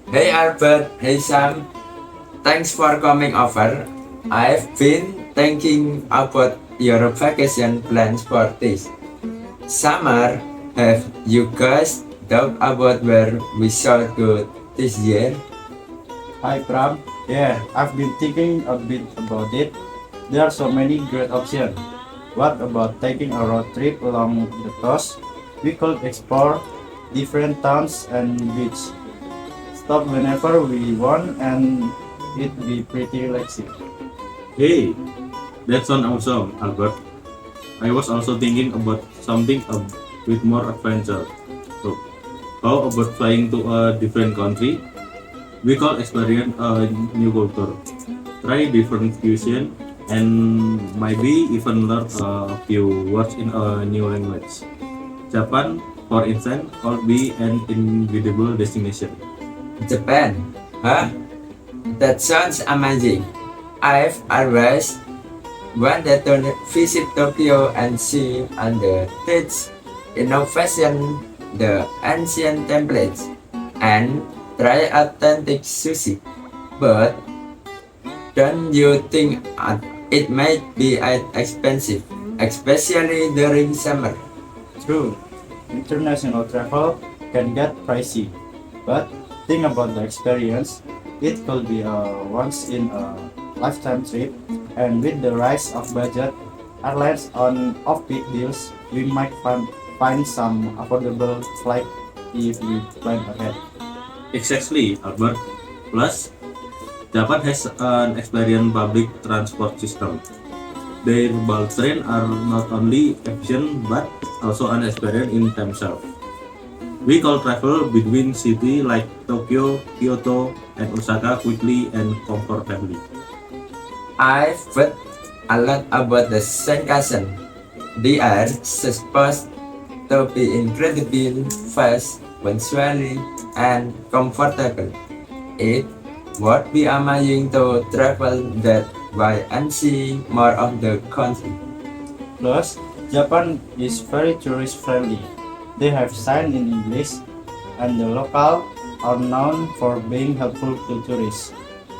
Hey Albert, hey Sam, thanks for coming over. I've been thinking about your vacation plans for this summer. Have you guys thought about where we should go this year? Hi Pram. Yeah, I've been thinking a bit about it. There are so many great options. What about taking a road trip along the coast? We could explore different towns and beaches. Stop whenever we want and it'd be pretty relaxing. Hey, that sounds awesome, Albert. I was also thinking about something a bit more adventure. So, how about flying to a different country? We could experience a new culture, try different cuisine, and maybe even learn a few words in a new language. Japan, for instance, could be an incredible destination. Japan, huh? That sounds amazing. I've always wanted to visit Tokyo and see under its innovation, the ancient templates, and try authentic sushi. But don't you think it might be expensive, especially during summer? True, international travel can get pricey, but think about the experience. It could be a once in a lifetime trip, and with the rise of budget airlines on off-peak deals, we might find some affordable flight if we plan ahead. Exactly, Albert. Plus, Japan has an experienced public transport system. Their bulk trains are not only efficient but also unexperienced in themselves. We can travel between cities like Tokyo, Kyoto, and Osaka quickly and comfortably. I've read a lot about the Senkasen. They are supposed to be incredibly fast, punctually, and comfortable. It would be amazing to travel that way and see more of the country. Plus, Japan is very tourist friendly. They have signs in English, and the local are known for being helpful to tourists.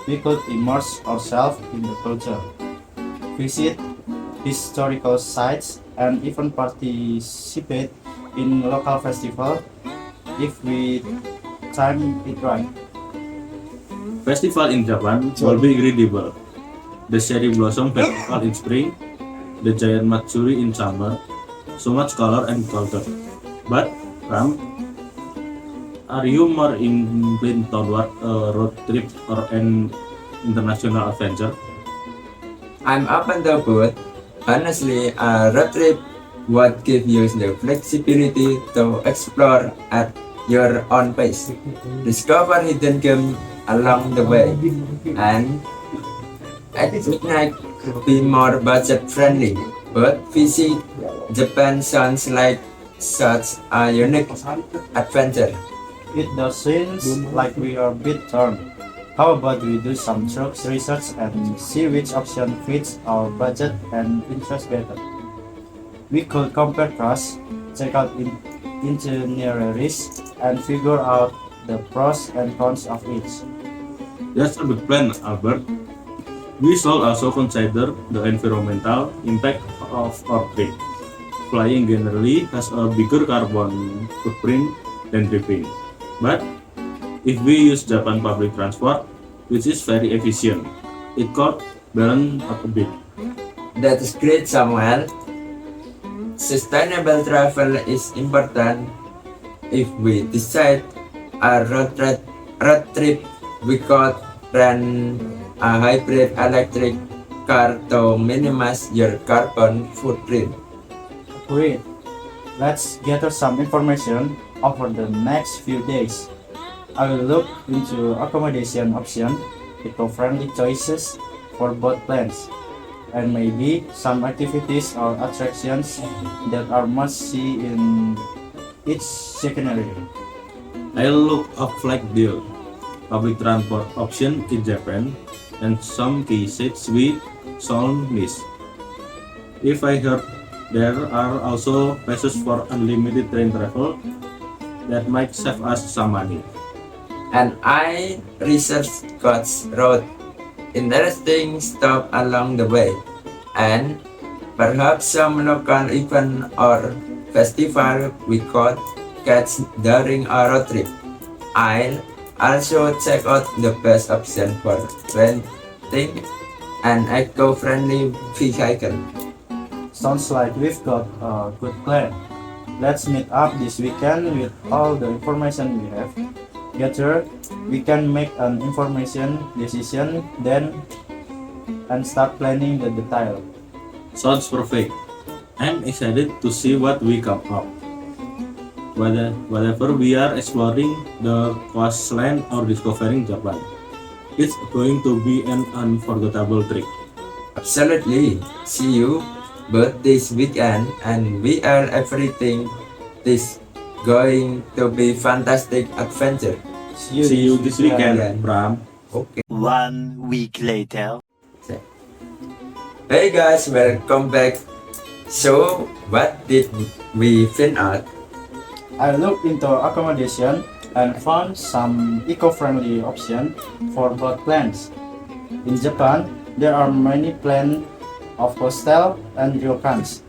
We could immerse ourselves in the culture, visit historical sites, and even participate in local festival if we time it right. Festival in Japan will be incredible. The Cherry Blossom Festival in spring, the Giant Matsuri in summer, so much color and culture. But, Ram, are you more inclined toward a road trip or an international adventure? I'm open to both. Honestly, a road trip would give you the flexibility to explore at your own pace, discover hidden gems along the way, and it might be more budget friendly. But visit Japan sounds like such a unique adventure. It does seem like we are a bit torn. How about we do some research and see which option fits our budget and interest better? We could compare costs, check out itineraries, and figure out the pros and cons of each. That's a good plan, Albert. We should also consider the environmental impact of our trip. Flying generally has a bigger carbon footprint than driving. But if we use Japan public transport, which is very efficient, it could balance out a bit. That is great, Samuel. Sustainable travel is important. If we decide a road trip, we could rent a hybrid electric car to minimize your carbon footprint. Great. Let's gather some information over the next few days. I will look into accommodation option, eco-friendly choices for both plans, and maybe some activities or attractions that are must-see in each itinerary. I'll look up flight deal, public transport option in Japan, and some key sites we should miss. If I heard there are also passes for unlimited train travel that might save us some money. and I researched God's road, interesting stop along the way, and perhaps some local event or festival we could catch during our road trip. I'll also check out the best option for renting an eco-friendly vehicle. Sounds like we've got a good plan. Let's meet up this weekend with all the information we have. Together, we can make an information decision then and start planning the detail. Sounds perfect. I'm excited to see what we come up. Whether we are exploring the coastline or discovering Japan, it's going to be an unforgettable trip. Absolutely. See you both this weekend, and we are everything. This going to be fantastic adventure. See you this weekend, Bram. Okay. 1 week later. Hey guys, welcome back. So, what did we find out? I looked into accommodation and found some eco-friendly options for both plans. In Japan, there are many plans of hostel and ryokans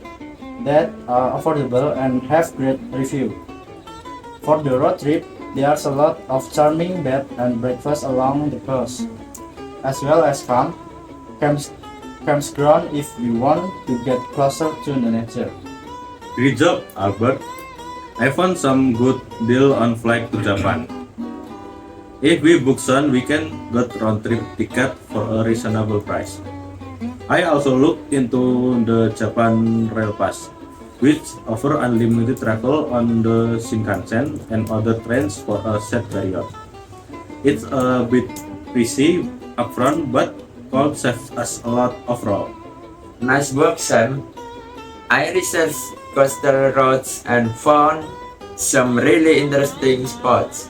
that are affordable and have great review. For the road trip, there's a lot of charming bed and breakfast along the coast, as well as campground if we want to get closer to the nature. Great job, Albert. I found some good deal on flight to Japan. If we book soon, we can get round trip ticket for a reasonable price. I also looked into the Japan Rail Pass, which offer unlimited travel on the Shinkansen and other trains for a set period. It's a bit pricey upfront, but could save us a lot of road. Nice work, Sam. I researched coastal roads and found some really interesting spots.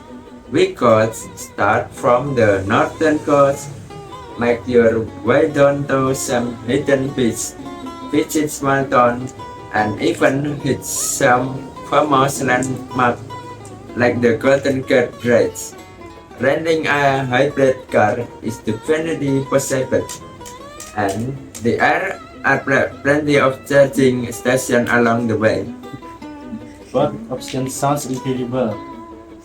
We could start from the northern coast, make your way down to some hidden beach, visit small towns, and even hit some famous landmarks like the Golden Gate Bridge. Renting a hybrid car is definitely possible, and there are plenty of charging stations along the way. Both options sounds incredible.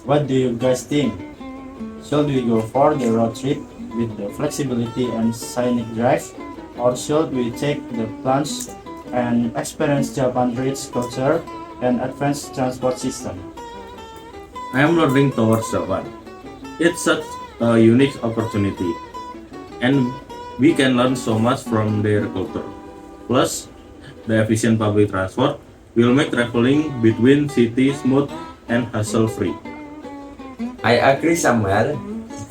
What do you guys think? Should we go for the road trip with the flexibility and scenic drive, or should we take the plunge and experience Japan's rich culture and advanced transport system? I am learning towards Japan. It's such a unique opportunity, and we can learn so much from their culture. Plus, the efficient public transport will make traveling between cities smooth and hassle-free. I agree, Samuel.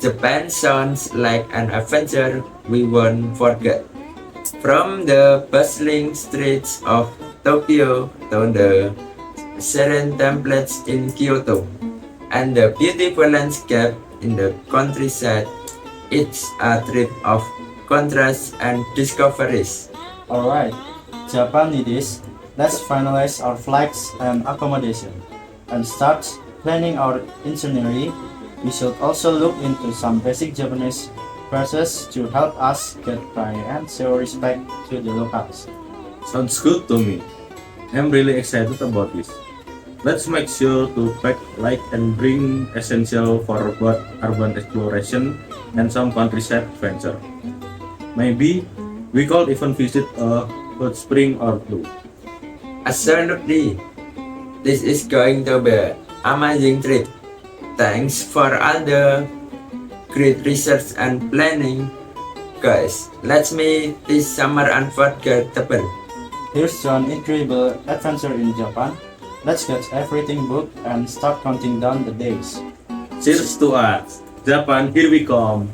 Japan sounds like an adventure we won't forget. From the bustling streets of Tokyo to the serene temples in Kyoto and the beautiful landscape in the countryside, it's a trip of contrasts and discoveries. Alright, Japan it is. Let's finalize our flights and accommodation and start planning our itinerary. We should also look into some basic Japanese phrases to help us get by and show respect to the locals. Sounds good to me. I'm really excited about this. Let's make sure to pack light and bring essential for both urban exploration and some countryside adventure. Maybe we could even visit a hot spring or two. Absolutely. This is going to be an amazing trip. Thanks for all the great research and planning. Guys, let's make this summer unforgettable. Here's to an incredible adventure in Japan. Let's get everything booked and start counting down the days. Cheers to us! Japan, here we come!